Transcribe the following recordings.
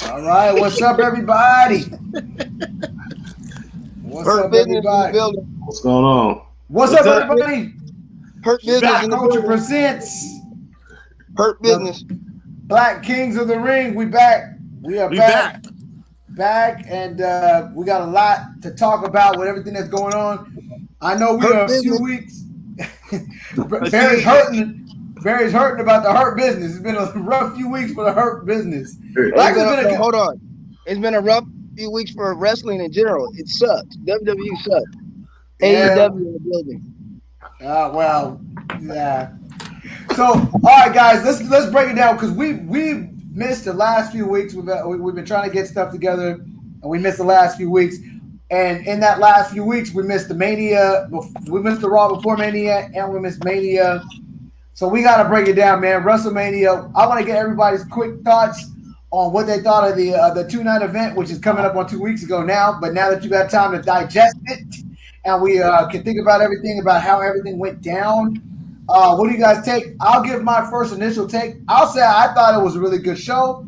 All right, what's up, everybody? What's Hurt up, business in the everybody? building. What's going on? What's up, everybody? Hurt business in the Shopkulture building. presents Hurt business. Black Kings of the Ring. We back. We are back, and we got a lot to talk about with everything that's going on. I know we Hurt are a few business. weeks. Barry's hurting. Barry's hurting about the hurt business. It's been a rough few weeks for the hurt business. Hold on. It's been a rough few weeks for wrestling in general. It sucks. WWE sucks. Yeah. AEW in the building. Well, yeah. So, all right, guys, let's break it down because we missed the last few weeks. We've been trying to get stuff together, and we missed the last few weeks. And in that last few weeks, we missed the Mania. We missed the Raw before Mania, and we missed Mania. So we got to break it down, man. WrestleMania. I want to get everybody's quick thoughts on what they thought of the 2-night event, which is coming up on 2 weeks ago now. But now that you've had time to digest it, and we can think about everything, about how everything went down. What do you guys take? I'll give my first initial take. I'll say I thought it was a really good show.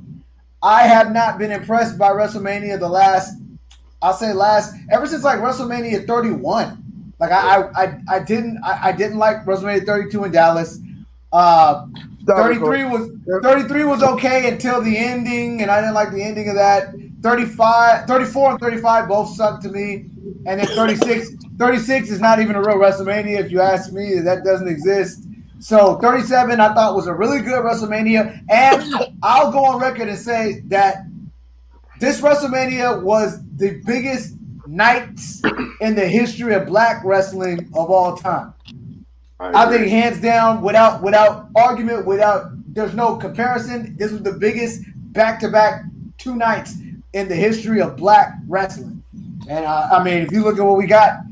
I have not been impressed by WrestleMania ever since like WrestleMania 31. Like I didn't like WrestleMania 32 in Dallas. 33 was okay until the ending, and I didn't like the ending of that. 34 and 35 both sucked to me. And then 36 is not even a real WrestleMania, if you ask me. That doesn't exist. So 37 I thought was a really good WrestleMania. And I'll go on record and say that this WrestleMania was the biggest nights in the history of black wrestling of all time. I think hands down, without argument, there's no comparison. This was the biggest back-to-back 2 nights in the history of black wrestling. And I mean, if you look at what we got,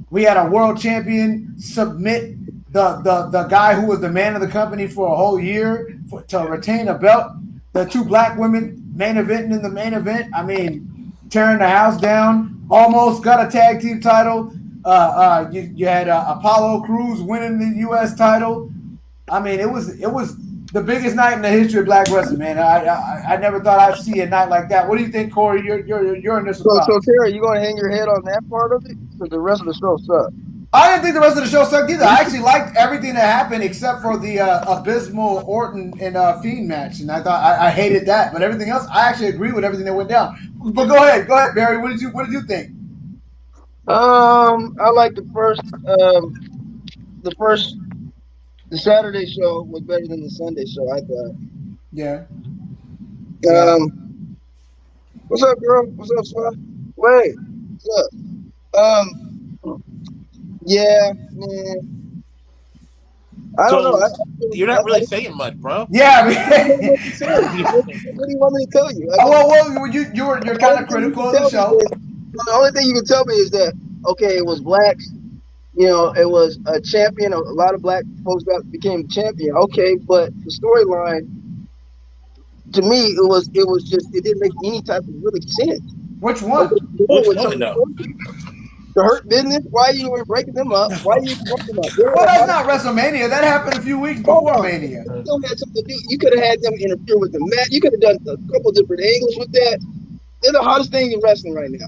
we had a world champion submit the guy who was the man of the company for a whole year to retain a belt. The 2 black women main eventing in the main event. I mean, tearing the house down. Almost got a tag team title. You had Apollo Crews winning the U.S. title. I mean, it was the biggest night in the history of black wrestling, man. I never thought I'd see a night like that. What do you think, Corey? Your initial thoughts. So Terry, you gonna hang your head on that part of it? Because the rest of the show sucked. I didn't think the rest of the show sucked either. I actually liked everything that happened except for the abysmal Orton and Fiend match, and I thought I hated that. But everything else, I actually agree with everything that went down. But go ahead, Barry. What did you think? I like the Saturday show was better than the Sunday show, I thought. Yeah. What's up, girl? What's up, Swag? Wait. What's up? Yeah, man. I don't know. You're not really saying much, bro. Yeah, I mean, what do you want me to tell you? You're kind of critical of the show. The only thing you can tell me is that it was blacks. You know, it was a champion. A lot of black folks became champion. Okay, but the storyline, to me, it didn't make any type of really sense. Which one? The Hurt Business. Why you were breaking them up? Why you breaking them up? Well, that's not WrestleMania. That happened a few weeks before Mania. You still had something to do. You could have had them interfere with the match. You could have done a couple different angles with that. They're the hottest thing in wrestling right now.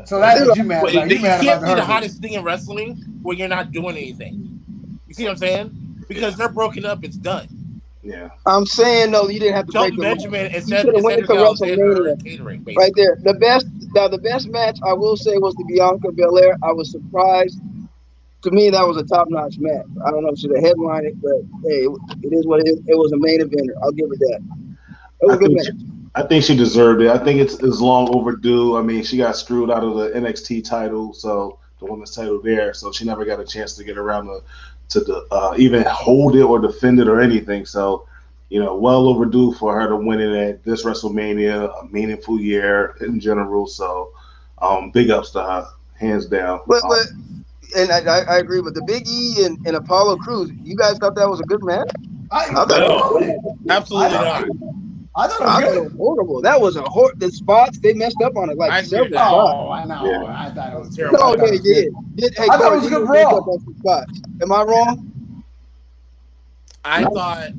So that's what you mad about. You can't be the hottest thing in wrestling when you're not doing anything. You see what I'm saying? Because they're broken up, it's done. Yeah. I'm saying though, you didn't have to Shelton break Benjamin them. instead of WrestleMania catering, right there. The best match I will say was the Bianca Belair. I was surprised. To me, that was a top-notch match. I don't know if she should have headlined it, but hey, it is what it is. It was a main eventer. I'll give it that. It was a good match. I think she deserved it. I think it's long overdue. I mean, she got screwed out of the NXT title, so the women's title there, so she never got a chance to get around to even hold it or defend it or anything. So, well overdue for her to win it at this WrestleMania, a meaningful year in general. So, big ups to her, hands down. But and I agree with the Big E and Apollo Crews. You guys thought that was a good match? Absolutely not. I thought it was horrible. That was the spots they messed up on it several spots. Oh, I know. Yeah. I thought it was terrible. No, they did. I thought it was a good brawl. Am I wrong? I thought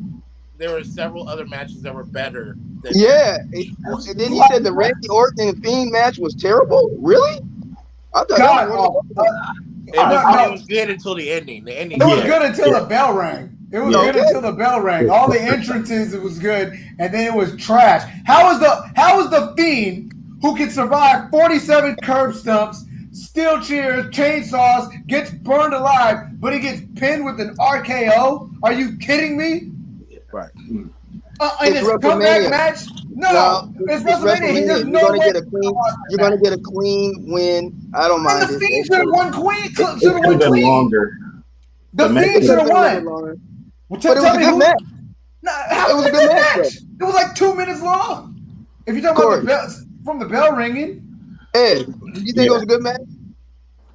there were several other matches that were better than Yeah, that. and then he said the Randy Orton and Fiend match was terrible. Really? I thought that was God, one of the best. no. It was good until the ending. The ending. It was Yeah, good until yeah. the bell rang. It was Yeah. good until the bell rang. All the entrances, it was good, and then it was trash. How is the Fiend, who can survive 47 curb stumps, steel chairs, chainsaws, gets burned alive, but he gets pinned with an RKO? Are you kidding me? Right. In It's his comeback WrestleMania. match? No, No, it's it's WrestleMania. WrestleMania. There's no way You're gonna get a clean win. I don't And mind the it. Fiend should have won clean. It Should have could have won been clean. longer. The The match Fiend It should could have have been a little bit won. longer, Well, but it was tell a me good who. match. No, how It was was it a a good good match, match? It was like 2 minutes long. If you're talking about Corey. the bell from the bell ringing, Ed, you think it Yeah, was a good match?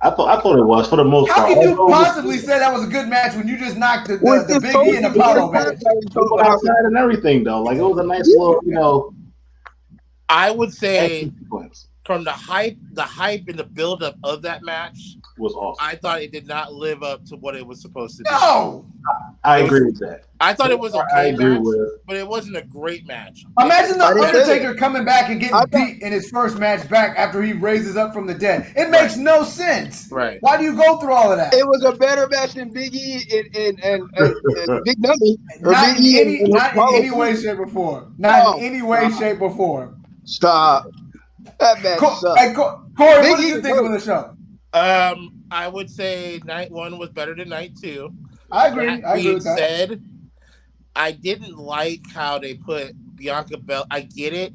I thought it was for the most how part. can you Although possibly say that was a good match when you just knocked We the just Big told E and you the Apollo first time match? that we they talked went about outside and everything though. Like it was a nice Yeah. little, you know, I would say action sequence. from the hype and the buildup of that match, Was awesome. I thought it did not live up to what it was supposed to do. No. I It agree was- with that. I thought it was I okay agree match, with. but it wasn't a great match. Imagine the I didn't say Undertaker coming back and I getting thought- beat in his first match back after he raises up from the dead. It makes no sense. Right. Why do you go through all of that? It was a better match than Big E and Big Dummy or Not Big in E any, and not in Apollo any way, Crews. shape, or form. Not Oh, in any way, stop. shape, or form. Stop. That match sucked. Hey, Corey, Big what did E you think hurt. of the show? I would say night one was better than night two. I agree. That I agree being with that. said, I didn't like how they put Bianca Belair. I get it.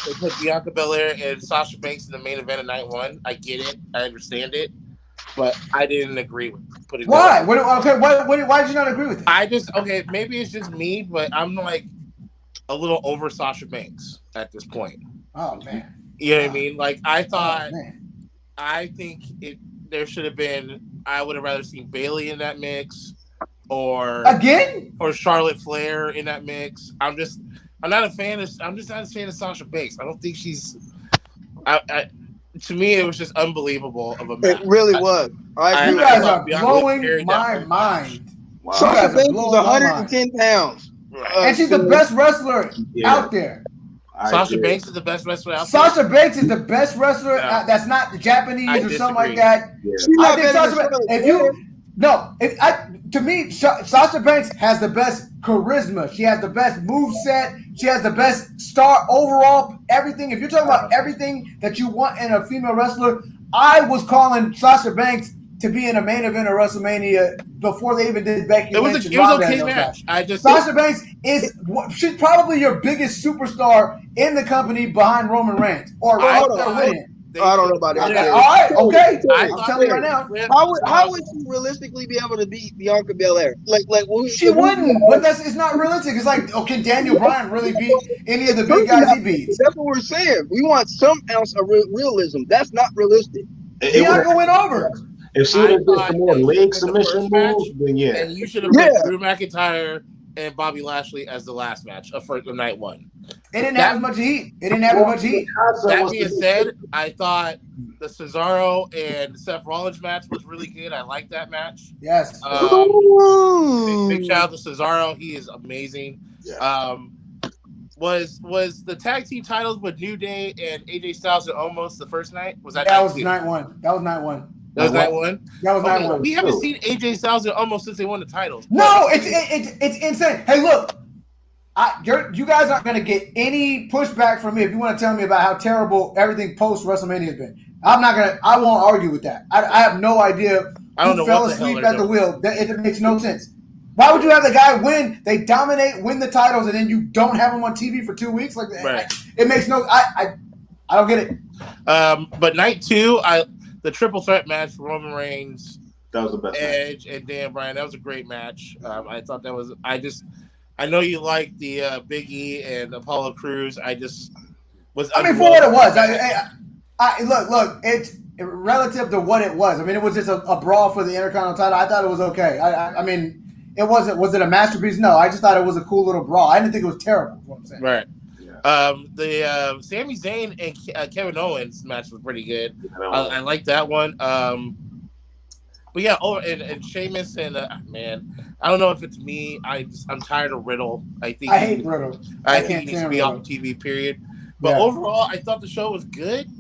They put Bianca Belair and Sasha Banks in the main event of night one. I get it. I understand it. But I didn't agree with putting Why? that. Why did you not agree with it? Maybe it's just me, but I'm like a little over Sasha Banks at this point. Oh man. You know what I mean? Like I thought, man. I think there should have been. I would have rather seen Bayley in that mix, or Charlotte Flair in that mix. I'm just not a fan of Sasha Banks. I don't think she's. To me, it was just unbelievable of a match. It really was. You guys are blowing my mind. Wow. Sasha Banks was 110 pounds. And she's the best wrestler out there. Sasha Banks is the best wrestler out there. Sasha Banks is the best wrestler that's not Japanese or something like that. Yeah. I think to me, Sasha Banks has the best charisma. She has the best moveset. She has the best star overall. Everything. If you're talking about everything that you want in a female wrestler, I was calling Sasha Banks to be in a main event of WrestleMania before they even did Becky Lynch. It was okay match. Sasha Banks she's probably your biggest superstar in the company behind Roman Reigns or I don't know about that. Okay. All right, okay. I'm telling you right now. How would she realistically be able to beat Bianca Belair? She wouldn't, but it's not realistic. It's like, can Daniel Bryan really beat any of the big guys he beats? That's what we're saying. We want some ounce of realism. That's not realistic. Bianca went over. If she would have done some more leg submission moves, then yeah. And you should have put Drew McIntyre and Bobby Lashley as the last match of night one. It didn't have as much heat. That being said, I thought the Cesaro and Seth Rollins match was really good. I like that match. Yes. Big shout out to Cesaro. He is amazing. Yeah. Was the tag team titles with New Day and AJ Styles almost the first night? Was that night one? That was night one. That was night one? That was night one. We haven't seen AJ Styles almost since they won the titles. No, it's insane. Hey, look, you guys aren't going to get any pushback from me if you want to tell me about how terrible everything post WrestleMania has been. I won't argue with that. I have no idea who fell asleep at the wheel. It makes no sense. Why would you have the guy win? They dominate, win the titles, and then you don't have him on TV for 2 weeks? It makes no. I don't get it. But night two, the triple threat match, Roman Reigns, that was the best Edge, and Dan Bryan. That was a great match. I thought that was. I know you like the Big E and Apollo Crews. I just was. I mean, for what it was, look. It's relative to what it was. I mean, it was just a brawl for the Intercontinental title. I thought it was okay. I mean, it wasn't. Was it a masterpiece? No. I just thought it was a cool little brawl. I didn't think it was terrible. Is what I'm saying. Right. The Sami Zayn and Kevin Owens match was pretty good. I like that one. But yeah, and Sheamus and I don't know if it's me. I'm tired of Riddle. I hate Riddle. I think he needs to be off TV. Period. But overall, I thought the show was good.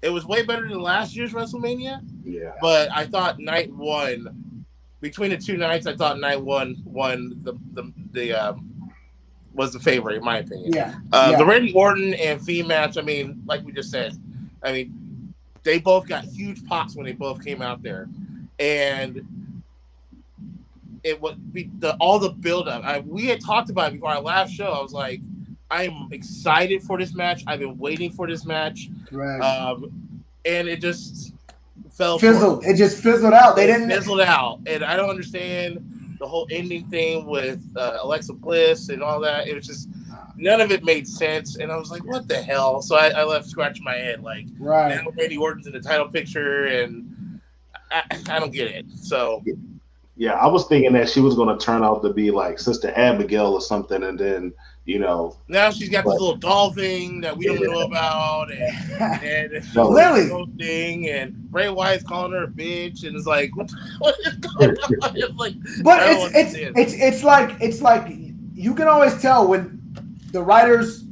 It was way better than last year's WrestleMania. Yeah. But I thought night one, between the two nights, I thought night one won was the favorite in my opinion. The Randy Orton and Fiend match. I mean, like we just said, I mean, they both got huge pops when they both came out there, and it would be all the build up. We had talked about it before our last show. I was like, I'm excited for this match. I've been waiting for this match, right. And it just fizzled. It just fizzled out. They didn't fizzled out, and I don't understand the whole ending thing with Alexa Bliss and all that. It was just none of it made sense, and I was like, "What the hell?" So I left scratching my head. Like, now Randy Orton's in the title picture, and I don't get it. So, yeah, I was thinking that she was going to turn out to be like Sister Abigail or something, and then now she's got this little doll thing that we don't know about, and Lily thing, and Bray Wyatt's calling her a bitch, and it's like, what is going on? It's like, but it's like you can always tell when the writers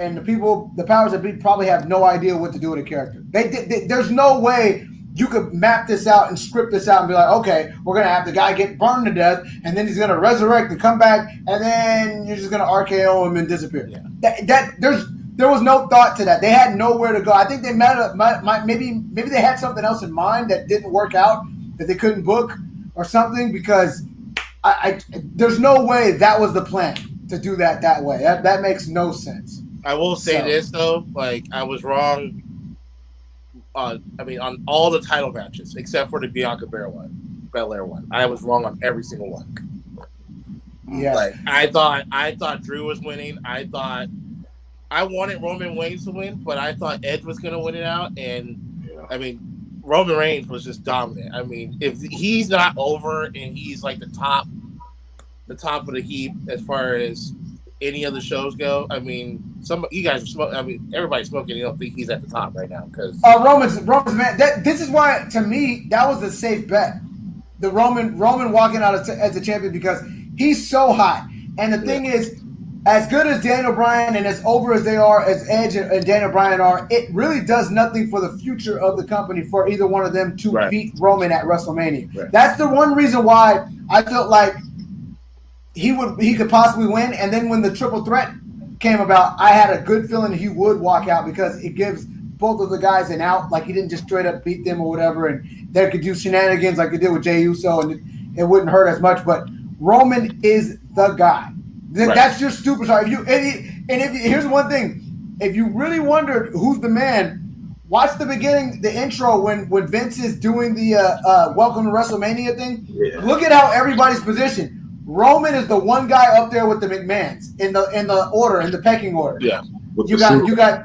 and the powers that be probably have no idea what to do with a character. There's no way you could map this out and script this out and be like, okay, we're going to have the guy get burned to death, and then he's going to resurrect and come back, and then you're just going to RKO him and disappear. Yeah. There was no thought to that. They had nowhere to go. I think they maybe they had something else in mind that didn't work out, that they couldn't book or something, because there's no way that was the plan to do that way. That makes no sense. I will say this, though. Like, I was wrong on all the title matches except for the Bianca Belair one. I was wrong on every single one. Yeah. Like, I thought Drew was winning. I wanted Roman Reigns to win, but I thought Edge was going to win it out. And I mean, Roman Reigns was just dominant. I mean, if he's not over and he's like the top of the heap as far as any of the shows go, I mean, you guys are smoking. I mean, everybody's smoking. You don't think he's at the top right now because Roman's man. This is why, to me, that was a safe bet. The Roman walking out as a champion, because he's so hot. And the thing is, as good as Daniel Bryan and as over as they are, as Edge and Daniel Bryan are, it really does nothing for the future of the company for either one of them to beat Roman at WrestleMania. Right. That's the one reason why I felt like he could possibly win. And then when the triple threat came about, I had a good feeling he would walk out, because it gives both of the guys an out. Like, he didn't just straight up beat them or whatever, and they could do shenanigans like they did with Jey Uso, and it wouldn't hurt as much. But Roman is the guy. That's your superstar. Here's one thing: if you really wondered who's the man, watch the beginning, the intro when Vince is doing the Welcome to WrestleMania thing. Yeah. Look at how everybody's positioned. Roman is the one guy up there with the McMahons in the order, in the pecking order. Yeah. You got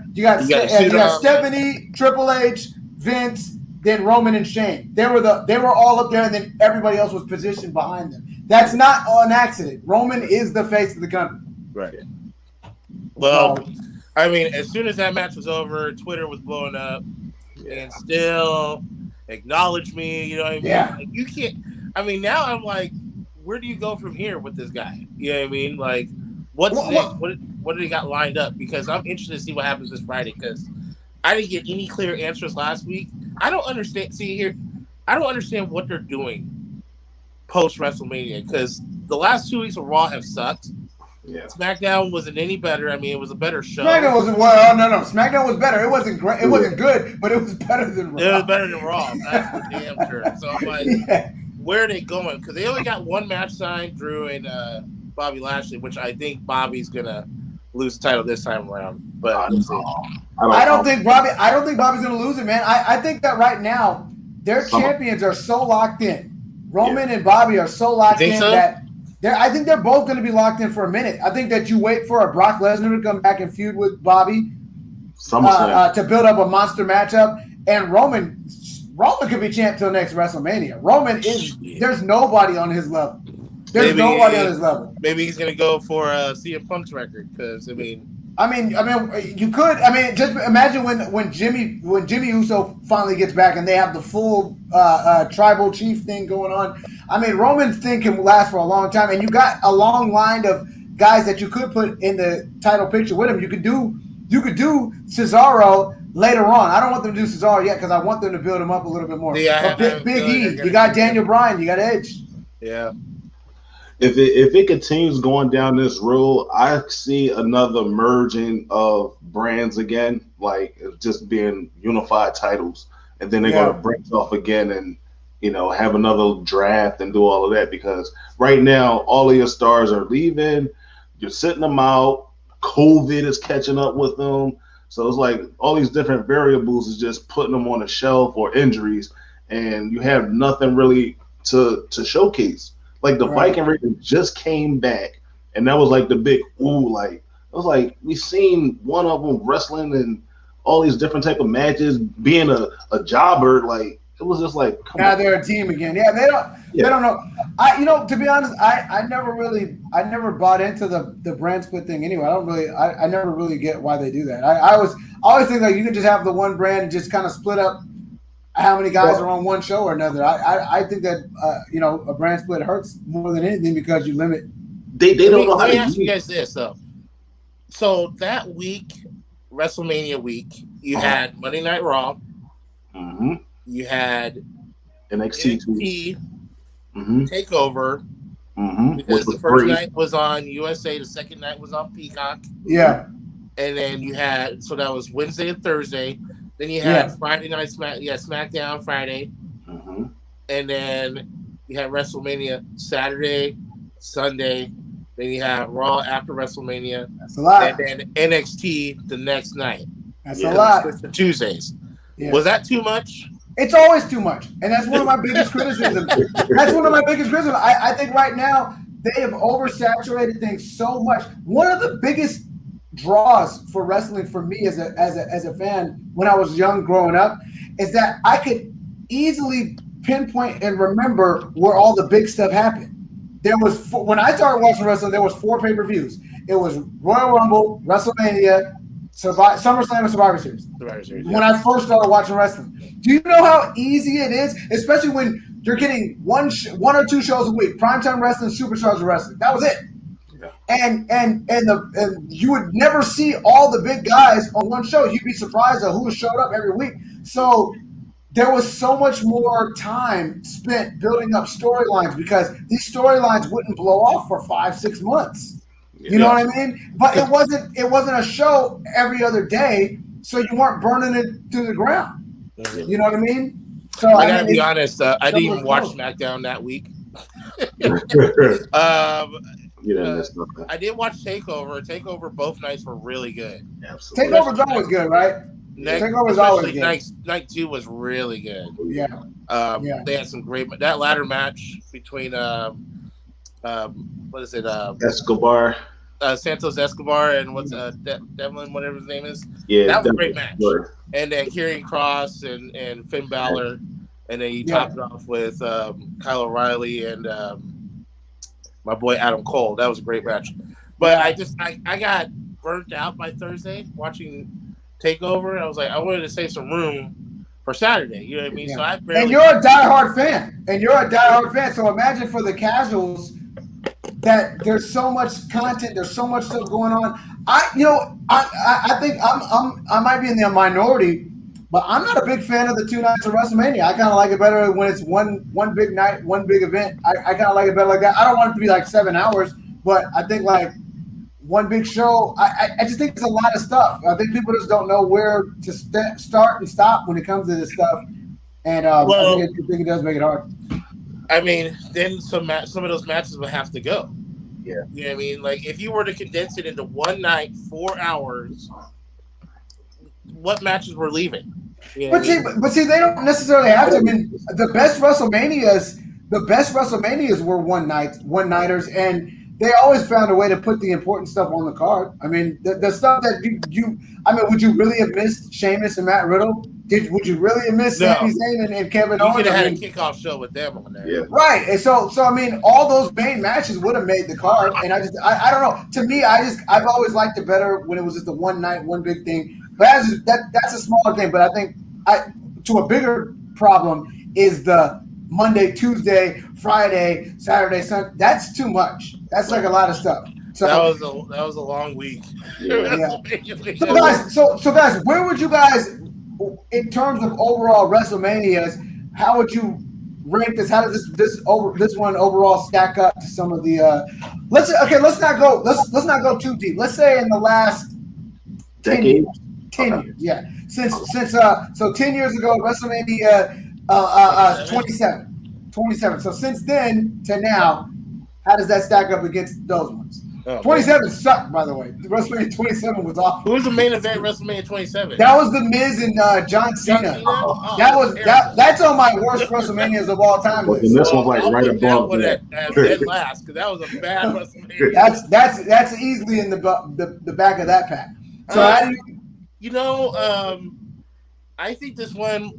Stephanie, Triple H, Vince, then Roman and Shane. They were all up there, and then everybody else was positioned behind them. That's not an accident. Roman is the face of the company. Right. Well, I mean, as soon as that match was over, Twitter was blowing up, and still acknowledge me. You know what I mean? Yeah. Like, you can't. I mean, now I'm like, where do you go from here with this guy? You know what I mean? Like, what's next? What do they got lined up? Because I'm interested to see what happens this Friday, because I didn't get any clear answers last week. I don't understand. I don't understand what they're doing post WrestleMania, because the last 2 weeks of Raw have sucked. Yeah. SmackDown wasn't any better. I mean, it was a better show. SmackDown wasn't no. SmackDown was better. It wasn't great. It wasn't good, but it was better than Raw. It was better than Raw. That's for damn sure. So I'm like, where are they going? Because they only got one match signed, Drew and Bobby Lashley, which I think Bobby's gonna lose the title this time around. But we'll see. I don't think Bobby's gonna lose it, man. I think that right now their champions are so locked in. Roman and Bobby are so locked in that I think they're both going to be locked in for a minute. I think that you wait for a Brock Lesnar to come back and feud with Bobby to build up a monster matchup, and Roman could be champ till next WrestleMania. There's nobody on his level. Nobody on his level. Maybe he's going to go for CM Punk's record, because I mean, you could. I mean, just imagine when Jimmy Uso finally gets back and they have the full tribal chief thing going on. I mean, Roman's thing can last for a long time, and you got a long line of guys that you could put in the title picture with him. You could do Cesaro later on. I don't want them to do Cesaro yet because I want them to build him up a little bit more. Yeah, but Big E, you got Daniel Bryan, you got Edge. Yeah. If it continues going down this road, I see another merging of brands again, like just being unified titles, and then they're going to branch off again and have another draft and do all of that, because right now all of your stars are leaving, you're sitting them out, COVID is catching up with them, so it's like all these different variables is just putting them on a shelf, or injuries, and you have nothing really to showcase. Like the Viking Raiders just came back, and that was like the big ooh. Like it was like we seen one of them wrestling and all these different type of matches, being a jobber. Like it was just like, come on. They're a team again. Yeah, they don't know. To be honest, I never bought into the brand split thing anyway. I never really get why they do that. I always think like you can just have the one brand and just kind of split up how many guys are on one show or another. I think that a brand split hurts more than anything because you limit. They don't know how to. Let me ask you guys this though. So that week, WrestleMania week, you had Monday Night Raw. Mm-hmm. You had NXT Takeover. Mm-hmm. Because the first night was on USA, the second night was on Peacock. Yeah. And then you had, so that was Wednesday and Thursday. Then you had Friday night SmackDown Friday. Mm-hmm. And then you had WrestleMania Saturday, Sunday. Then you had Raw after WrestleMania. That's a lot. And then NXT the next night. That's a lot. The Tuesdays. Yeah. Was that too much? It's always too much. And that's one of my biggest criticisms. I think right now they have oversaturated things so much. One of the biggest draws for wrestling for me as a fan when I was young growing up is that I could easily pinpoint and remember where all the big stuff happened. There was when I started watching wrestling, there was 4 pay-per-views. It was Royal Rumble, WrestleMania, SummerSlam, and Survivor Series. When I first started watching wrestling, do you know how easy it is, especially when you're getting one or 2 shows a week, primetime wrestling, superstars of wrestling. That was it. And you would never see all the big guys on one show. You'd be surprised at who showed up every week. So there was so much more time spent building up storylines because these storylines wouldn't blow off for 5-6 months. You know what I mean? But it wasn't a show every other day, so you weren't burning it to the ground. You know what I mean? So I gotta be honest, I didn't even watch SmackDown that week. I did watch Takeover. Takeover both nights were really good. Absolutely. Takeover's always good, right? Takeover's always good. Night 2 was really good. Yeah. They had some great. That ladder match between what is it? Escobar. Santos Escobar and what's Devlin, whatever his name is. Yeah, that was a great match. Sure. And then Karrion Kross and Finn Balor, and then you topped it off with Kyle O'Reilly and my boy Adam Cole. That was a great match. But I got burnt out by Thursday watching Takeover. I was like, I wanted to save some room for Saturday. You know what I mean? Yeah. So and you're a diehard fan. So imagine for the casuals that there's so much content, there's so much stuff going on. I think I might be in the minority, but I'm not a big fan of the 2 nights of WrestleMania. I kind of like it better when it's one big night, one big event. I kind of like it better like that. I don't want it to be like 7 hours, but I think like one big show. I just think it's a lot of stuff. I think people just don't know where to start and stop when it comes to this stuff, and I think it does make it hard. I mean, then some of those matches will have to go. Yeah. You know what I mean? Like, if you were to condense it into one night, 4 hours, what matches were leaving? You know but see, they don't necessarily have to. I mean, the best WrestleManias were one-nighters, and they always found a way to put the important stuff on the card. I mean, the stuff that would you really have missed Sheamus and Matt Riddle? Would you really have missed Sami Zayn and Kevin Owens? You could have had a kickoff show with them on there. Yeah. Right. And so I mean, all those main matches would have made the card. And I don't know. To me, I've always liked it better when it was just the one night, one big thing. But that's a smaller thing. But I think to a bigger problem is the Monday, Tuesday, Friday, Saturday, Sunday. That's too much. That's like a lot of stuff. So that was a long week. Yeah. So guys, where would you guys, in terms of overall WrestleManias, how would you rank this? How does this one overall stack up to some of the? Let's not go too deep. Let's say in the last 10 years. 10 years, yeah. Since 10 years ago, WrestleMania 27. So since then to now, how does that stack up against those ones? 27 sucked, by the way. WrestleMania 27 was awful. Who was the main event WrestleMania 27? That was The Miz and John Cena. That's on my worst WrestleManias of all time list. And this one's like right above that. Dead last, because that was a bad WrestleMania. That's easily in the back of that pack. So how do you? I think this one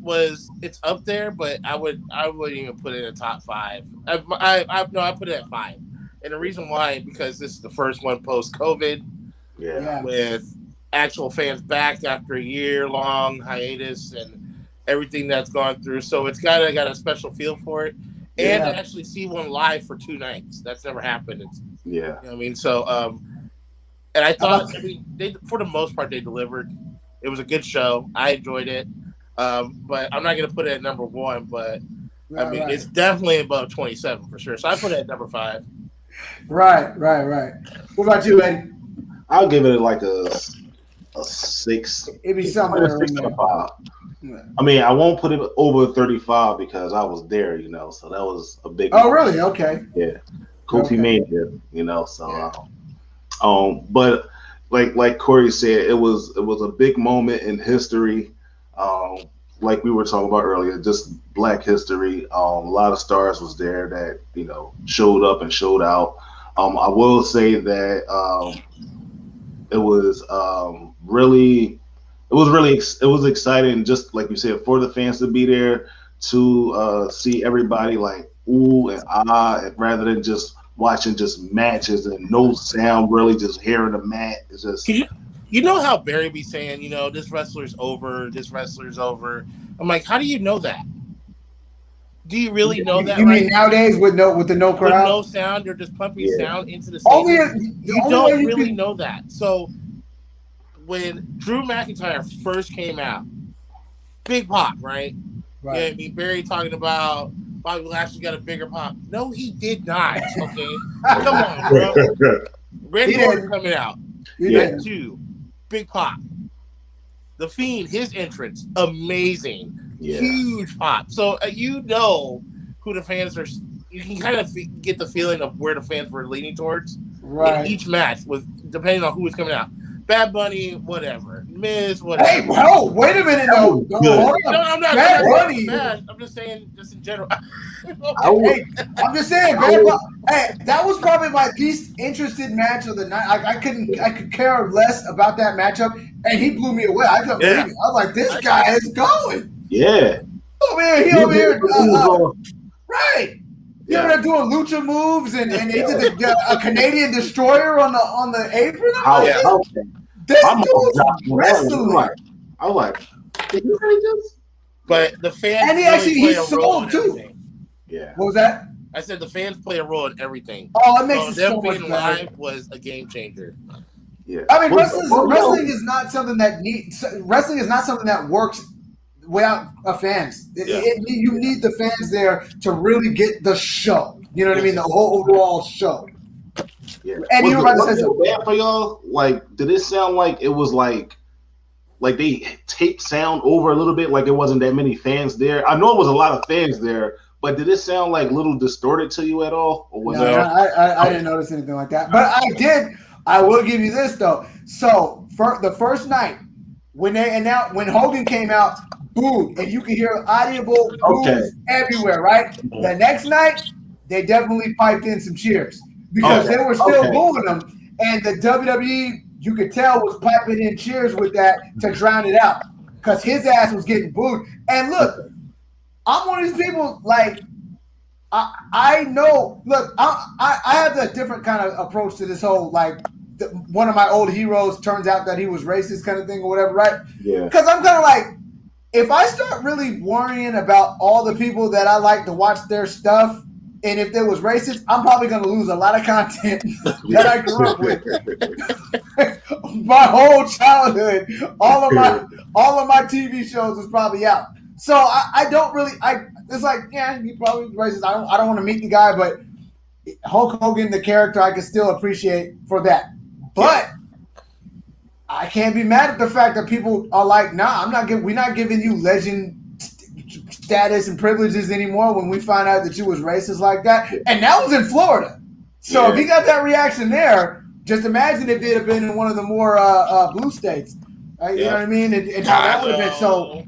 it's up there, but I wouldn't even put it in the top 5. I put it at 5. And the reason why, because this is the first one post-COVID, with actual fans back after a year-long hiatus and everything that's gone through. So it's got a special feel for it. And to actually see one live for 2 nights. That's never happened. You know what I mean? So, and I thought, they, for the most part, they delivered. It was a good show. I enjoyed it. But I'm not going to put it at number 1, but it's definitely above 27 for sure. So I put it at number 5. Right. What about you, Eddie? I'll give it like a 6. It'd be somewhere around 5. I mean, I won't put it over 35 because I was there, so that was a big. Oh, really? Okay. Yeah. Kofi Mania, so but like Corey said, it was a big moment in history. Like we were talking about earlier, just Black history. A lot of stars was there that showed up and showed out. I will say that it was exciting, just like you said, for the fans to be there, to see everybody like ooh and ah, and rather than just watching just matches and no sound, really just hearing the mat. It's just. You know how Barry be saying, this wrestler's over, this wrestler's over. I'm like, how do you know that? Do you really know that? You mean nowadays with no crowd, with no sound, you're just pumping sound into the stadium? You don't really know that. So when Drew McIntyre first came out, big pop, right? Right. Yeah, I mean, Barry talking about Bobby Lashley got a bigger pop. No, he did not. Okay, come on, bro. Randy Orton coming out. Yeah. 2. Big pop. The Fiend, his entrance, amazing. Yeah. Huge pop. So who the fans are. You can kind of get the feeling of where the fans were leaning towards in each match, depending on who was coming out. Bad Bunny, whatever. Miz, whatever. Hey, bro, wait a minute. No, I'm not Bad Bunny. I'm just saying, just in general. I'm just saying, Bad Bunny. Hey, that was probably my least interested match of the night. I could care less about that matchup, and he blew me away. I couldn't believe it. I was like, this guy is going. Yeah. He over here. Right. You over there doing lucha moves, and they did a Canadian destroyer on the apron. This dude's wrestling. I was like, did you really just? But the fans and he sold too. Yeah. What was that? I said the fans play a role in everything. Oh, it makes it so much being better. live was a game changer. Yeah. I mean, wrestling is not something that works without fans. You need the fans there to really get the show. You know what I mean? The whole overall show. Yeah. And you were about to say something bad for y'all. Like, did it sound like it was like they taped sound over a little bit? Like it wasn't that many fans there. I know it was a lot of fans there, but did it sound like a little distorted to you at all? Or was I didn't notice anything like that. But I will give you this though. So for the first night when Hogan came out, booed, and you could hear audible boos everywhere, right? The next night, they definitely piped in some cheers because they were still booing them, and the WWE, you could tell, was piping in cheers with that to drown it out because his ass was getting booed. And look, I'm one of these people, like, I know, look, I have a different kind of approach to this whole, like, one of my old heroes turns out that he was racist kind of thing or whatever, right? Yeah. Because I'm kind of like, if I start really worrying about all the people that I like to watch their stuff, and if there was racist, I'm probably going to lose a lot of content that I grew up with. My whole childhood, all of my TV shows was probably out. So I don't really. It's like, yeah, he probably racist. I don't want to meet the guy, but Hulk Hogan, the character, I can still appreciate for that. But I can't be mad at the fact that people are like, nah, we're not giving you legend status and privileges anymore when we find out that you was racist like that. And that was in Florida. So if he got that reaction there, just imagine if it had been in one of the more blue states. You know what I mean? And how that would have been. So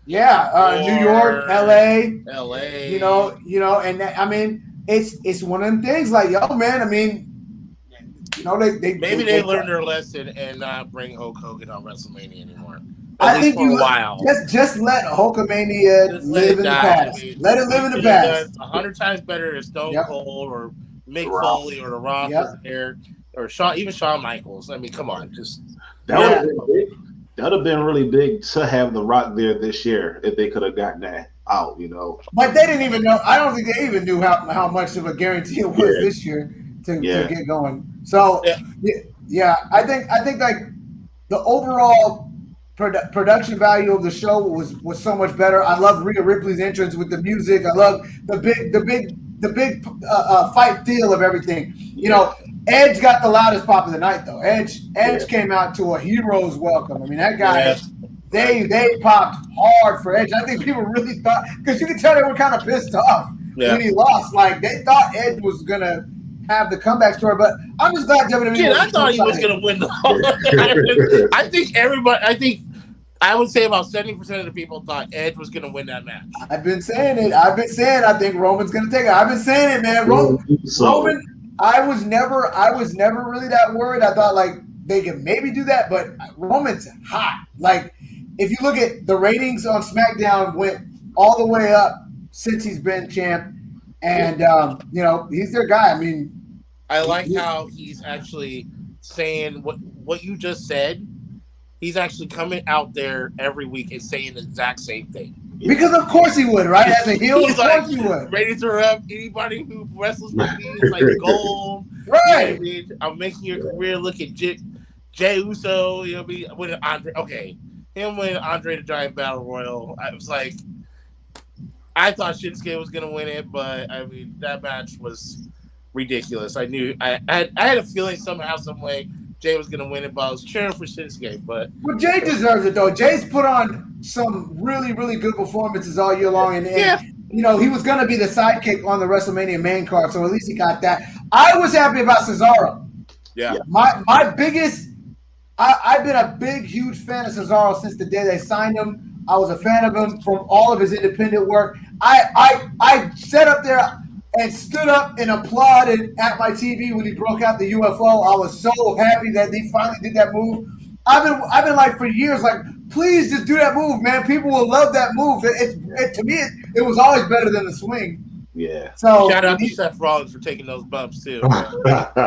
New York, LA. You know, and that, I mean, it's one of them things like, yo, man, I mean, you know, they learned their lesson and not bring Hulk Hogan on WrestleMania anymore. I think for a while. Just let Hulkamania live in the past. Let it live in the past. 100 times better than Stone Cold or Mick Foley or The Rock was there, or Shawn Michaels. I mean, come on, just that would have been really big to have The Rock there this year if they could have gotten that out, you know. But they didn't even know. I don't think they even knew how much of a guarantee it was this year to get going. So I think like the overall production value of the show was so much better. I love Rhea Ripley's entrance with the music. I love the big fight feel of everything. You know, Edge got the loudest pop of the night though. Edge came out to a hero's welcome. I mean, that guy, they popped hard for Edge. I think people really thought, because you could tell they were kind of pissed off when he lost. Like they thought Edge was gonna have the comeback story, but I'm just glad WWE. I thought he was going to win the whole. I think I would say about 70% of the people thought Edge was going to win that match. I've been saying it. I think Roman's going to take it. I've been saying it, man. Roman. I was never really that worried. I thought like they could maybe do that, but Roman's hot. Like if you look at the ratings on SmackDown, went all the way up since he's been champ. And, you know, he's their guy. I mean, I like how he's actually saying what you just said. He's actually coming out there every week and saying the exact same thing. Because of course he would, right? As a heel, of course he would. Ready to throw up anybody who wrestles with me is like gold. Right. I'm making your career look at Jay Uso. He'll be winning Andre. Okay. Him winning Andre the Giant Battle Royal. I was like, I thought Shinsuke was going to win it, but I mean, that match was ridiculous. I knew I had a feeling somehow, some way Jay was going to win it, but I was cheering for Shinsuke. But Jay deserves it though. Jay's put on some really, really good performances all year long, and you know he was going to be the sidekick on the WrestleMania main card, so at least he got that. I was happy about Cesaro. Yeah, my biggest. I've been a big, huge fan of Cesaro since the day they signed him. I was a fan of him from all of his independent work. I sat up there and stood up and applauded at my TV when he broke out the UFO. I was so happy that he finally did that move. I've been like for years, like, please just do that move, man. People will love that move. To me, it was always better than the swing. Yeah. So shout out to Seth Rollins for taking those bumps too.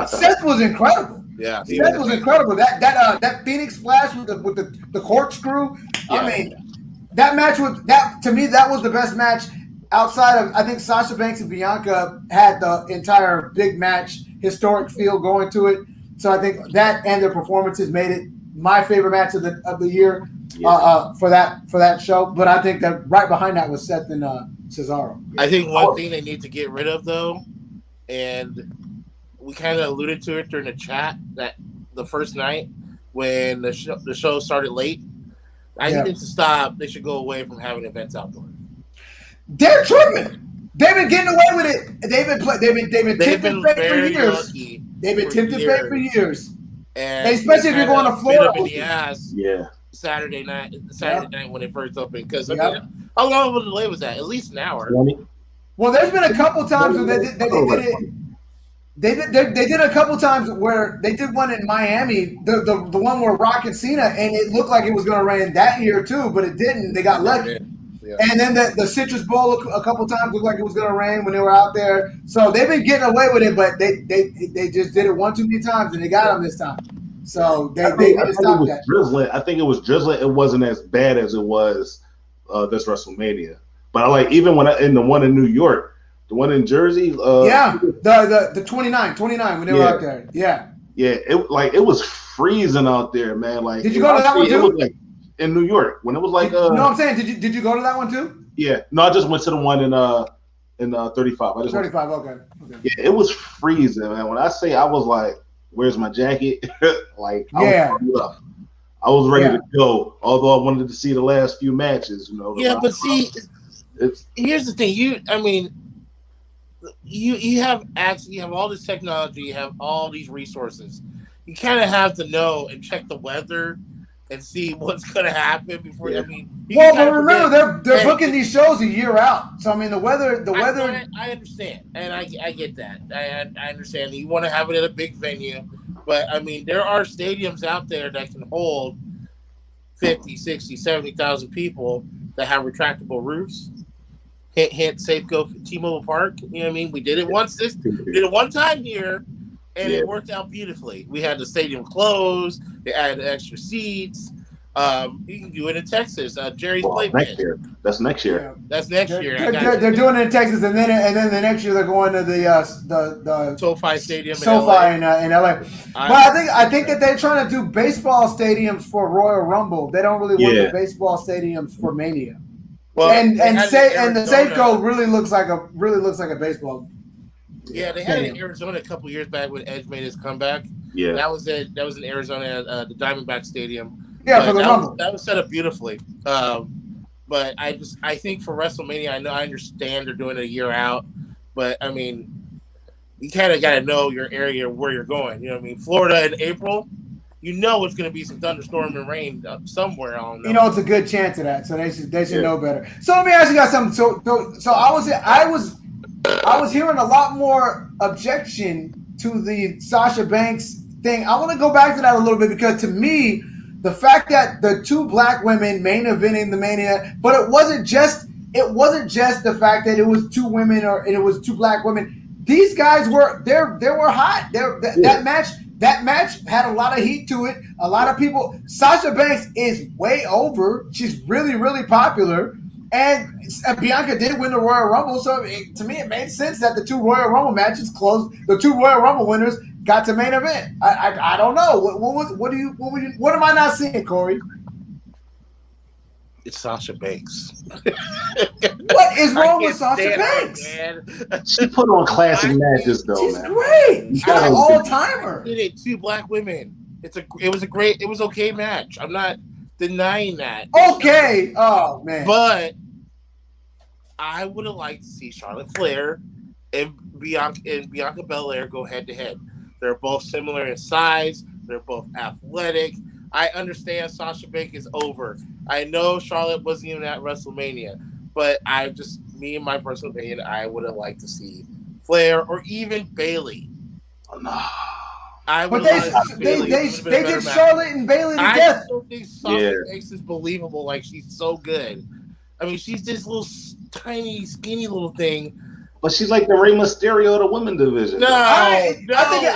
Seth was incredible. Yeah, Seth was incredible. That Phoenix Splash with the corkscrew. Yeah. I mean, that match to me that was the best match outside of, I think Sasha Banks and Bianca had the entire big match historic feel going to it. So I think that and their performances made it my favorite match of the year for that show. But I think that right behind that was Seth and Cesaro. I think one thing they need to get rid of though, and we kind of alluded to it during the chat, that the first night when the show started late, I think to stop. They should go away from having events outdoors. They're tripping. They've been getting away with it. They've been tempted fate for years. They've been tempted fate for years. And especially if you're going to Florida. In the ass Saturday night when it first opened. Because I mean, how long of a delay was that? At least an hour. Well, there's been a couple times where they did it. They did a couple times where they did one in Miami, the one where Rock and Cena, and it looked like it was going to rain that year too, but it didn't. They got lucky. Yeah. And then the Citrus Bowl a couple times looked like it was going to rain when they were out there. So they've been getting away with it, but they just did it one too many times, and they got them this time. So they need to stop that. I think it was drizzling. It wasn't as bad as it was this WrestleMania. But I like even in the one in New York, the one in Jersey. The 29 when they were out there. Yeah. Yeah, it was freezing out there, man. Like, did you go to that one too? It was like in New York when it was like. No, I'm saying, did you go to that one too? Yeah, no, I just went to the one in 35. I just 35. Okay. Yeah, it was freezing, man. When I say I was like, "Where's my jacket?" Like, I was ready to go. Although I wanted to see the last few matches, you know. Yeah, but see, here's the thing. You have all this technology, you have all these resources. You kind of have to know and check the weather and see what's going to happen before. Yeah. I mean, but remember they're booking these shows a year out. So I mean, the weather. I understand, and I get that. I understand. You want to have it at a big venue, but I mean, there are stadiums out there that can hold 50, 60, 70,000 people that have retractable roofs. Hint Safeco T-Mobile Park. You know what I mean? We did it did it one time here, and it worked out beautifully. We had the stadium closed. They added extra seats. You can do it in Texas. Jerry's Playpen. That's next year. Yeah. That's next year. They're doing it in Texas, and then the next year they're going to the SoFi Stadium in LA. But I think that they're trying to do baseball stadiums for Royal Rumble. They don't really want the baseball stadiums for Mania. Well, and the Safeco really looks like a baseball. Yeah, they had it in Arizona a couple years back when Edge made his comeback. Yeah, that was it. That was in Arizona at the Diamondback Stadium. Yeah, for the Rumble. That was set up beautifully. But I think for WrestleMania, I understand they're doing it a year out, but I mean, you kind of got to know your area where you're going. You know what I mean? Florida in April, you know it's going to be some thunderstorm and rain somewhere on. You know, it's a good chance of that, so they should know better. So let me ask you guys something. So I was hearing a lot more objection to the Sasha Banks thing. I want to go back to that a little bit because to me, the fact that the two black women main eventing the Mania, but it wasn't just the fact that it was two women and it was two black women. These guys were they were hot. That match had a lot of heat to it. A lot of people. Sasha Banks is way over. She's really, really popular. And Bianca did win the Royal Rumble, so to me it made sense that the two Royal Rumble matches closed. The two Royal Rumble winners got to main event. I don't know. What am I not seeing, Corey? It's Sasha Banks. What is wrong with Sasha Banks? She put on classic matches, though. She's man. great. She's got an all-timer. Did it? Two black women. It was okay match. I'm not denying that. Okay. Oh man. But I would have liked to see Charlotte Flair and Bianca Belair go head to head. They're both similar in size. They're both athletic. I understand Sasha Banks is over. I know Charlotte wasn't even at WrestleMania, but me and my personal opinion, I would have liked to see Flair or even Bayley. Oh, no. But they did Charlotte and Bayley to death. I don't think Sasha Banks is believable. Like, she's so good. I mean, she's this little tiny, skinny little thing. But she's like the Rey Mysterio of the women division. No, I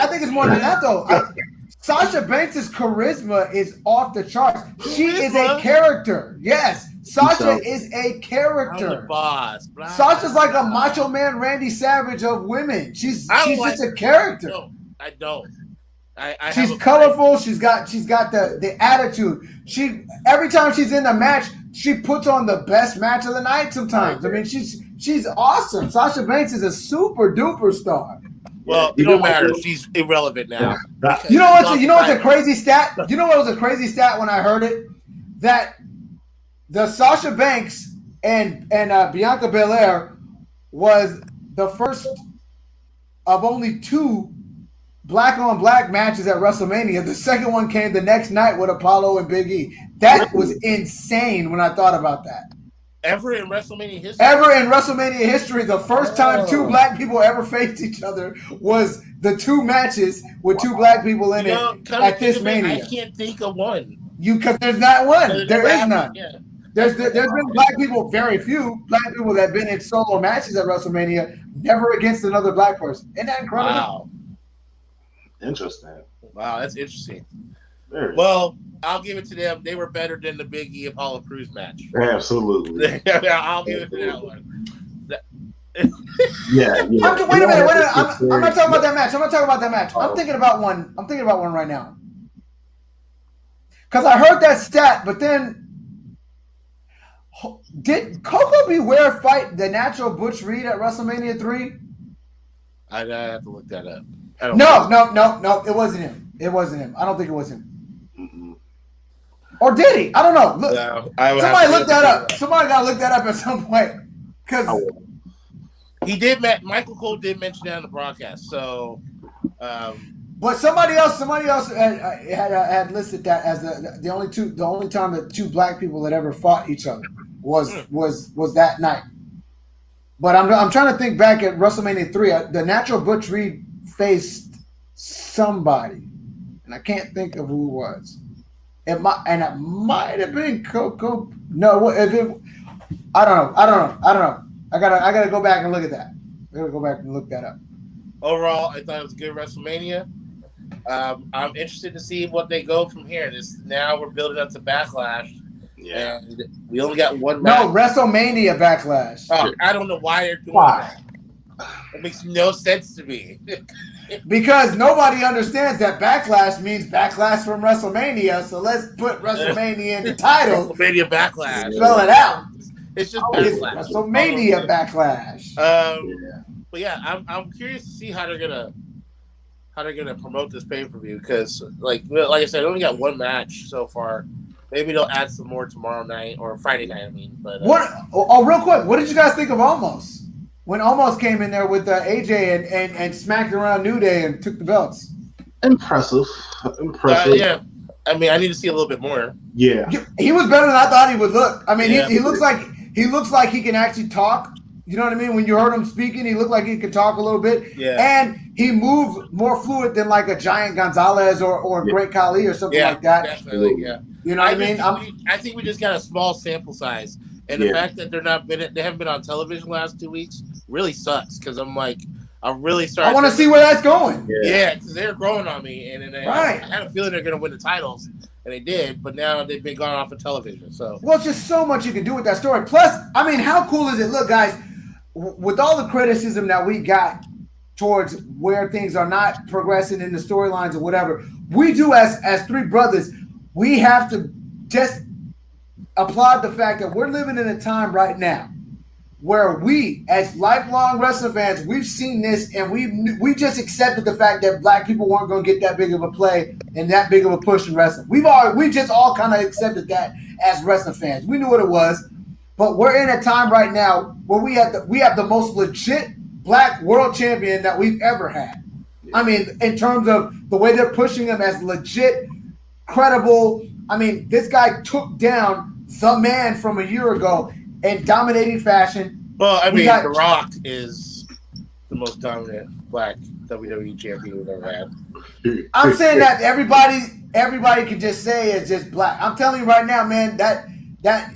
think it's more than that though. Sasha Banks' charisma is off the charts. She is a character. Yes, Sasha is a character. I'm the boss. Sasha's like a Macho Man Randy Savage of women. She's just a character. I don't. She's colorful. She's got the attitude. Every time she's in a match, she puts on the best match of the night. Sometimes I mean she's awesome. Sasha Banks is a super duper star. Well, it don't matter. She's irrelevant now. You know what's a crazy stat? You know what was a crazy stat when I heard it? That the Sasha Banks and Bianca Belair was the first of only two black on black matches at WrestleMania. The second one came the next night with Apollo and Big E. That was insane when I thought about that. Ever in WrestleMania history, the first time two black people ever faced each other was the two matches with two black people in it at this Mania. I can't think of one. Because there's not one. There is none. Yeah. There's been black people, very few black people that have been in solo matches at WrestleMania, never against another black person. Isn't that incredible? Interesting. Wow, that's interesting. Very. Well, I'll give it to them. They were better than the Big E Apollo Crews match. Absolutely. I'll give it to that one. Yeah. Wait a minute. I'm not talking about that match. I'm not talking about that match. I'm thinking about one. I'm thinking about one right now. Because I heard that stat, but then did Coco Beware fight the natural Butch Reed at WrestleMania 3? I'd have to look that up. No. It wasn't him. It wasn't him. I don't think it was him. Mm-mm. Or did he? I don't know. Look, somebody look that up. Somebody got to look that up at some point. Because he did. Michael Cole did mention that on the broadcast. So, but somebody else had listed that as the only time that two black people had ever fought each other was that night. But I'm trying to think back at WrestleMania 3. The natural Butch Reed faced somebody, and I can't think of who it was. It might have been Coco. No, I don't know. I gotta go back and look at that. I gotta go back and look that up. Overall, I thought it was a good WrestleMania. I'm interested to see what they go from here. Now we're building up to Backlash. Yeah. And we only got one match. No, WrestleMania Backlash. Oh, I don't know why they're doing that. It makes no sense to me. Because nobody understands that Backlash means backlash from WrestleMania. So let's put WrestleMania in the title. WrestleMania Backlash. Spell it out. It's just Backlash. It's WrestleMania Backlash. But yeah, I'm curious to see how they're gonna promote this pay-per-view because like I said, I only got one match so far. Maybe they'll add some more tomorrow night or Friday night. I mean, but real quick, what did you guys think of Almost when Almost came in there with AJ and smacked around New Day and took the belts? Impressive. Yeah, I mean, I need to see a little bit more. Yeah, he was better than I thought he would look. I mean, he looks like he can actually talk. You know what I mean? When you heard him speaking, he looked like he could talk a little bit. Yeah. And he moved more fluid than like a Giant Gonzalez or Great Khali or something like that. Definitely, yeah. You know what I mean? I think we just got a small sample size. And the fact that they haven't been on television the last 2 weeks really sucks because I'm really starting. I want to see where that's going. Yeah, because they're growing on me. And I had a feeling they're going to win the titles. And they did, but now they've been gone off of television. So it's just so much you can do with that story. Plus, I mean, how cool is it? Look, guys, with all the criticism that we got towards where things are not progressing in the storylines or whatever, we do as three brothers, we have to just applaud the fact that we're living in a time right now where we, as lifelong wrestling fans, we've seen this and we just accepted the fact that black people weren't going to get that big of a play and that big of a push in wrestling. We just all kind of accepted that as wrestling fans. We knew what it was, but we're in a time right now where we have the most legit black world champion that we've ever had. I mean, in terms of the way they're pushing him as legit, credible. I mean, this guy took down the man from a year ago in dominating fashion. Well, I mean, The Rock is the most dominant black WWE champion we've ever had. I'm saying that everybody can just say it's just black. I'm telling you right now, man, that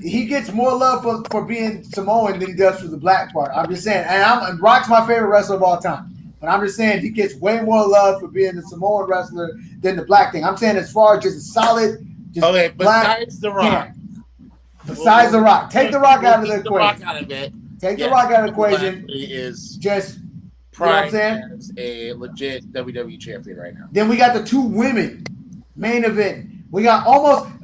he gets more love for being Samoan than he does for the black part. I'm just saying, and Rock's my favorite wrestler of all time. But I'm just saying he gets way more love for being the Samoan wrestler than the black thing. I'm saying as far as just a solid, just black. Besides The Rock. Besides The Rock. Take The Rock out of the equation. The Rock out of it. Take The Rock out of the equation. He is just prime as a legit WWE champion right now. Then we got the two women main event. We got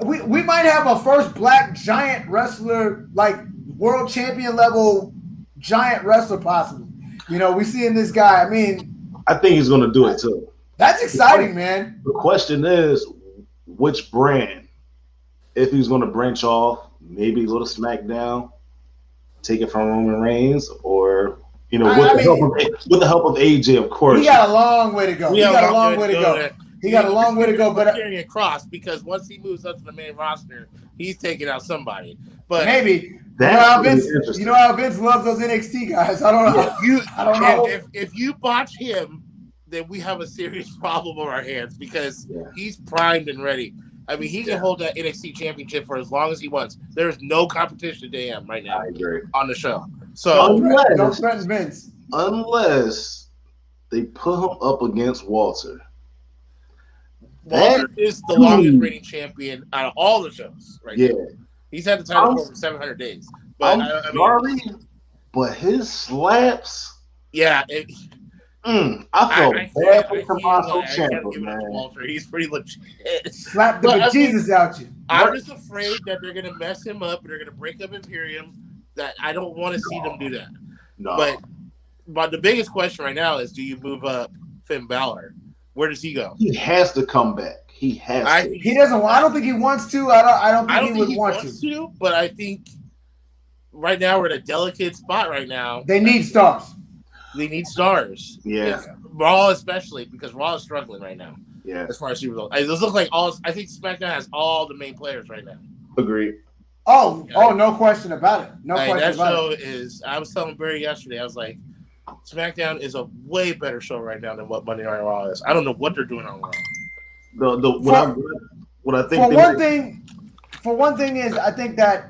we might have a first black giant wrestler, like world champion level giant wrestler possible. You know, we seeing this guy. I mean, I think he's going to do it too. That's exciting, man. The question is, which brand? If he's going to branch off, maybe go to SmackDown, take it from Roman Reigns, or with the help of AJ, of course. He got a long way to go. He got a long way to go. He got a long way to go, but carrying across because once he moves up to the main roster, he's taking out somebody. But maybe you know how Vince loves those NXT guys. I don't know. I don't know. If you botch him, then we have a serious problem on our hands because he's primed and ready. I mean, he can hold that NXT championship for as long as he wants. There's no competition to him right now on the show. So don't threaten Vince. Unless they put him up against Walter. Walter is the longest reigning champion out of all the shows right now. He's had the title for over 700 days. But I mean, but his slaps. Yeah. I felt bad for Tommaso Ciampa, man. Walter. He's pretty legit. Slap the bejesus out you. I'm just afraid that they're going to mess him up and they're going to break up Imperium. That I don't want to see them do that. No. But the biggest question right now is, do you move up Finn Balor? Where does he go? He has to come back. He has to. He doesn't. I don't think he wants to. I don't think he would want to. But I think right now we're at a delicate spot. Right now, they need stars. They need stars. Yeah. Raw especially, because Raw is struggling right now. Yeah. As far as Super Bowl. It looks like I think SmackDown has all the main players right now. Agreed. Oh, no question about it. No question that about it. Show is, I was telling Barry yesterday, I was like, SmackDown is a way better show right now than what Monday Night Raw is. I don't know what they're doing on Raw. What I think for one thing is I think that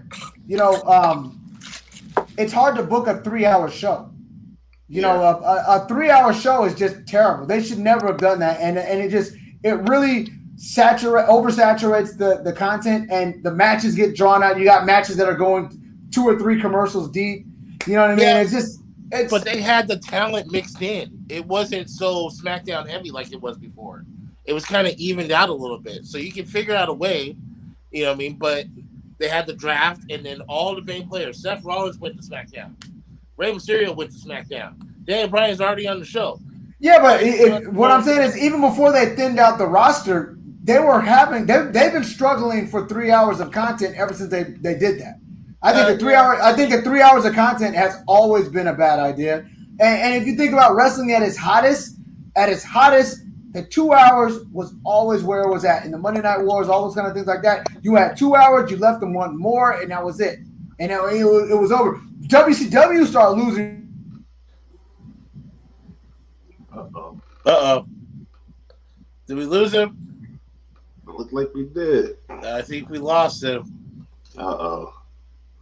it's hard to book a 3-hour show. You know, a 3-hour show is just terrible. They should never have done that, and it really oversaturates the content, and the matches get drawn out. You got matches that are going 2 or 3 commercials deep. You know what I mean? Yeah. It's but they had the talent mixed in. It wasn't so SmackDown heavy like it was before. It was kind of evened out a little bit. So you can figure out a way, you know what I mean? But they had the draft, and then all the main players. Seth Rollins went to SmackDown. Rey Mysterio went to SmackDown. Daniel Bryan's already on the show. Yeah, but what I'm saying is, even before they thinned out the roster, they've been struggling for 3 hours of content ever since they did that. I think the 3 hours of content has always been a bad idea. And if you think about wrestling at its hottest, the 2 hours was always where it was at. In the Monday Night Wars, all those kind of things like that. You had 2 hours, you left them wanting more, and that was it. And it was over. WCW started losing. Uh-oh. Did we lose him? It looked like we did. I think we lost him. Uh-oh.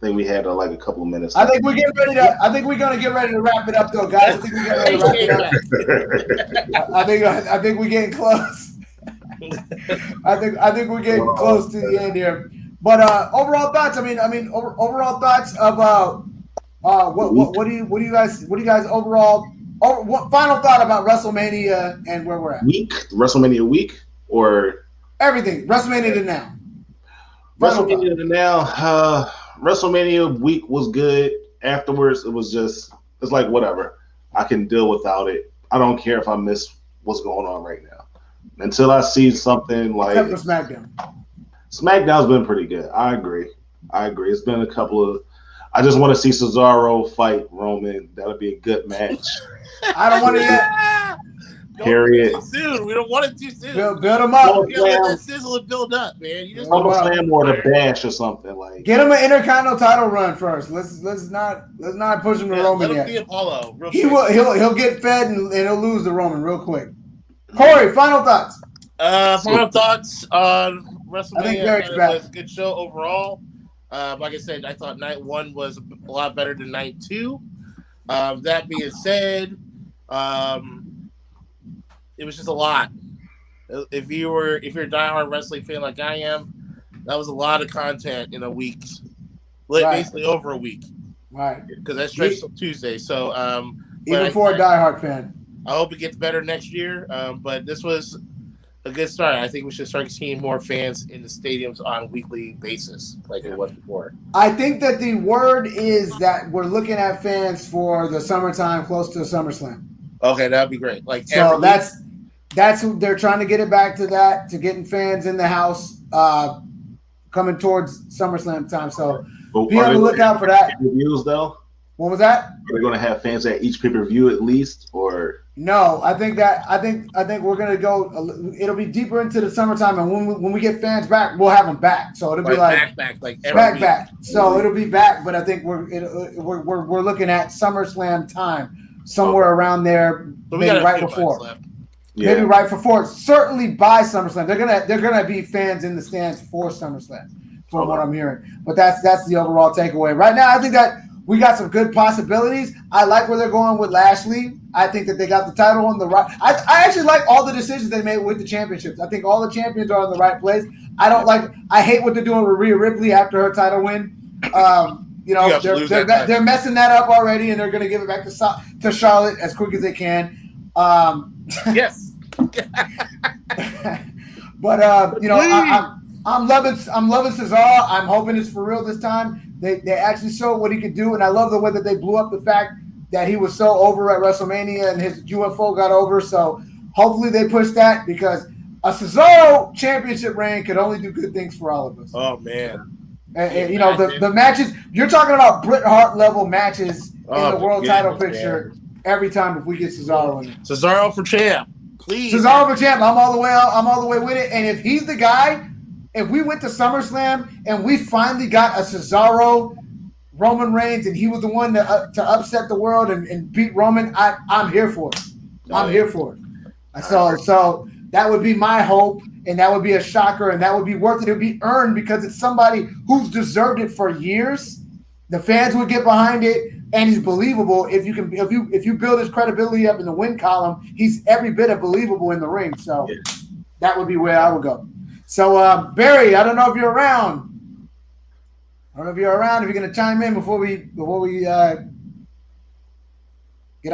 I think we had like a couple of minutes. I think we're gonna get ready to wrap it up, though, guys. I think we're getting ready to wrap it up. I think we're getting close. I think we're getting close to the end here. But overall thoughts. Overall thoughts about what do you guys overall? What final thought about WrestleMania and where we're at? WrestleMania week or everything? WrestleMania to now. WrestleMania to now. WrestleMania week was good. Afterwards, it's like whatever. I can deal without it. I don't care if I miss what's going on right now. Until I see something like SmackDown. SmackDown's been pretty good. I agree. It's been a couple of. I just want to see Cesaro fight Roman. That'll be a good match. I don't want to yet. Period. Too soon. We don't want it too soon. Build them up. You gotta let that sizzle and build up, man. You just SummerSlam or the Bash or something like. Get him an Intercontinental title run first. Let's not push him to Roman let him yet. be Apollo. He'll get fed and he'll lose to Roman real quick. Corey, final thoughts. Final thoughts on WrestleMania. I think Derek's back. It was a good show overall. Like I said, I thought night 1 was a lot better than night 2. That being said, it was just a lot. If you're a diehard wrestling fan like I am, that was a lot of content in a week, basically over a week. Right. Because that stretched till Tuesday. So even for a diehard fan, I hope it gets better next year. But this was a good start. I think we should start seeing more fans in the stadiums on a weekly basis, like it was before. I think that the word is that we're looking at fans for the summertime, close to SummerSlam. Okay, that'd be great. So that's they're trying to get it back to that, to getting fans in the house coming towards SummerSlam time. So be on the lookout for that. Reviews though. What was that? Are they going to have fans at each pay-per-view at least, or? No, I think we're going to go. It'll be deeper into the summertime, and when we get fans back, we'll have them back. So it'll be back. So it'll be back, but I think we're looking at SummerSlam time, somewhere around there, maybe right before. Yeah. Maybe right before. Certainly by SummerSlam, they're gonna be fans in the stands for SummerSlam, from what I'm hearing. But that's the overall takeaway right now. I think that we got some good possibilities. I like where they're going with Lashley. I think that they got the title on the right. I actually like all the decisions they made with the championships. I think all the champions are in the right place. I hate what they're doing with Rhea Ripley after her title win. They're messing that up already, and they're going to give it back to Charlotte as quick as they can. Yes. But I'm loving Cesaro. I'm hoping it's for real this time. They actually showed what he could do, and I love the way that they blew up the fact that he was so over at WrestleMania and his UFO got over. So hopefully they push that, because a Cesaro championship reign could only do good things for all of us. Oh man. And the matches, you're talking about Bret Hart level matches in the world title picture every time if we get Cesaro in it. Cesaro for champ, please. Cesaro for champ. I'm all the way with it. And if he's the guy, if we went to SummerSlam and we finally got a Cesaro Roman Reigns and he was the one to upset the world and beat Roman, I'm here for it. I'm here for it. So that would be my hope, and that would be a shocker, and that would be worth it. It would be earned because it's somebody who's deserved it for years. The fans would get behind it, and he's believable. If you build his credibility up in the win column, he's every bit of believable in the ring. So that would be where I would go. So Barry, I don't know if you're around. If you're going to chime in before we